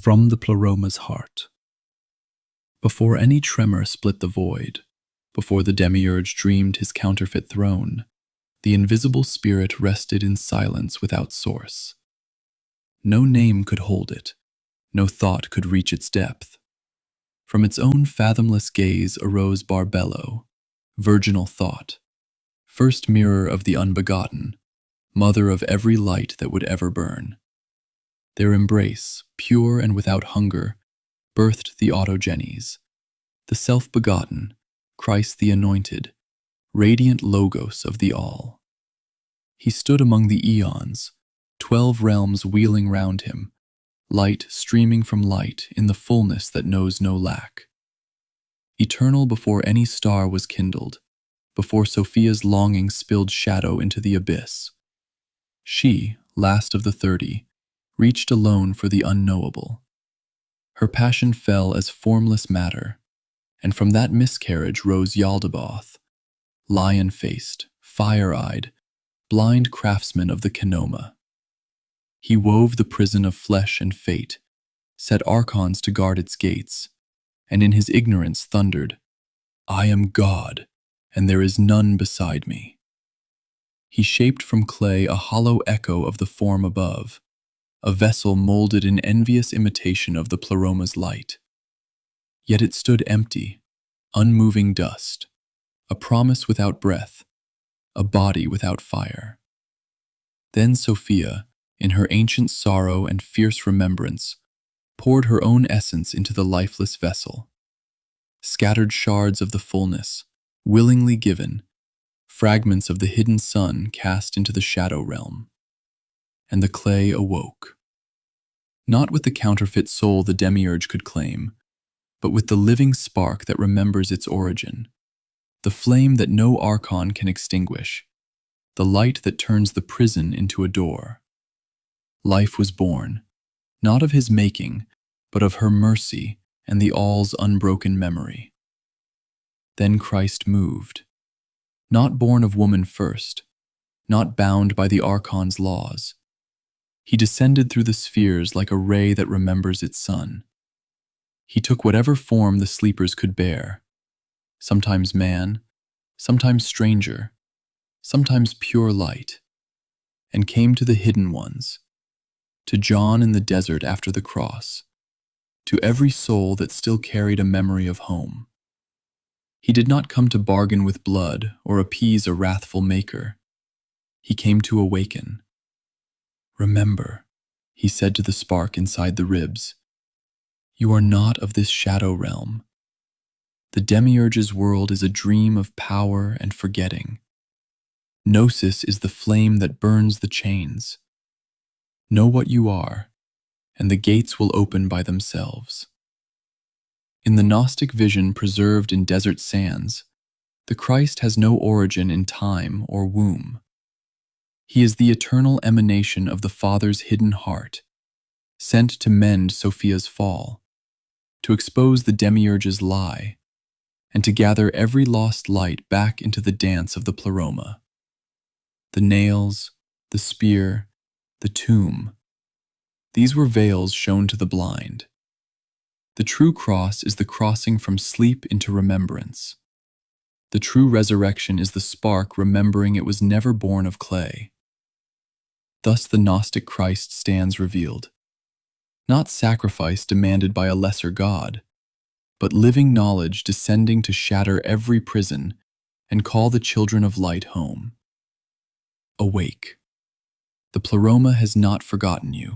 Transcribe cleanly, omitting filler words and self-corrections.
From the Pleroma's heart. Before any tremor split the void, before the Demiurge dreamed his counterfeit throne, the invisible spirit rested in silence without source. No name could hold it, no thought could reach its depth. From its own fathomless gaze arose Barbello, virginal thought, first mirror of the unbegotten, mother of every light that would ever burn. Their embrace, pure and without hunger, birthed the autogenes, the self-begotten, Christ the anointed, radiant logos of the all. He stood among the eons, 12 realms wheeling round him, light streaming from light in the fullness that knows no lack. Eternal before any star was kindled, before Sophia's longing spilled shadow into the abyss. She, last of the 30, reached alone for the unknowable. Her passion fell as formless matter, and from that miscarriage rose Yaldabaoth, lion-faced, fire-eyed, blind craftsman of the Kenoma. He wove the prison of flesh and fate, set archons to guard its gates, and in his ignorance thundered, "I am God, and there is none beside me." He shaped from clay a hollow echo of the form above, a vessel molded in envious imitation of the Pleroma's light. Yet it stood empty, unmoving dust, a promise without breath, a body without fire. Then Sophia, in her ancient sorrow and fierce remembrance, poured her own essence into the lifeless vessel. Scattered shards of the fullness, willingly given, fragments of the hidden sun cast into the shadow realm. And the clay awoke. Not with the counterfeit soul the Demiurge could claim, but with the living spark that remembers its origin, the flame that no archon can extinguish, the light that turns the prison into a door. Life was born, not of his making, but of her mercy and the all's unbroken memory. Then Christ moved, not born of woman first, not bound by the archon's laws. He descended through the spheres like a ray that remembers its sun. He took whatever form the sleepers could bear, sometimes man, sometimes stranger, sometimes pure light, and came to the hidden ones, to John in the desert after the cross, to every soul that still carried a memory of home. He did not come to bargain with blood or appease a wrathful maker. He came to awaken. "Remember," he said to the spark inside the ribs, "you are not of this shadow realm. The Demiurge's world is a dream of power and forgetting. Gnosis is the flame that burns the chains. Know what you are, and the gates will open by themselves." In the Gnostic vision preserved in desert sands, the Christ has no origin in time or womb. He is the eternal emanation of the Father's hidden heart, sent to mend Sophia's fall, to expose the Demiurge's lie, and to gather every lost light back into the dance of the Pleroma. The nails, the spear, the tomb, these were veils shown to the blind. The true cross is the crossing from sleep into remembrance. The true resurrection is the spark remembering it was never born of clay. Thus the Gnostic Christ stands revealed, not sacrifice demanded by a lesser god, but living knowledge descending to shatter every prison and call the children of light home. Awake. The Pleroma has not forgotten you.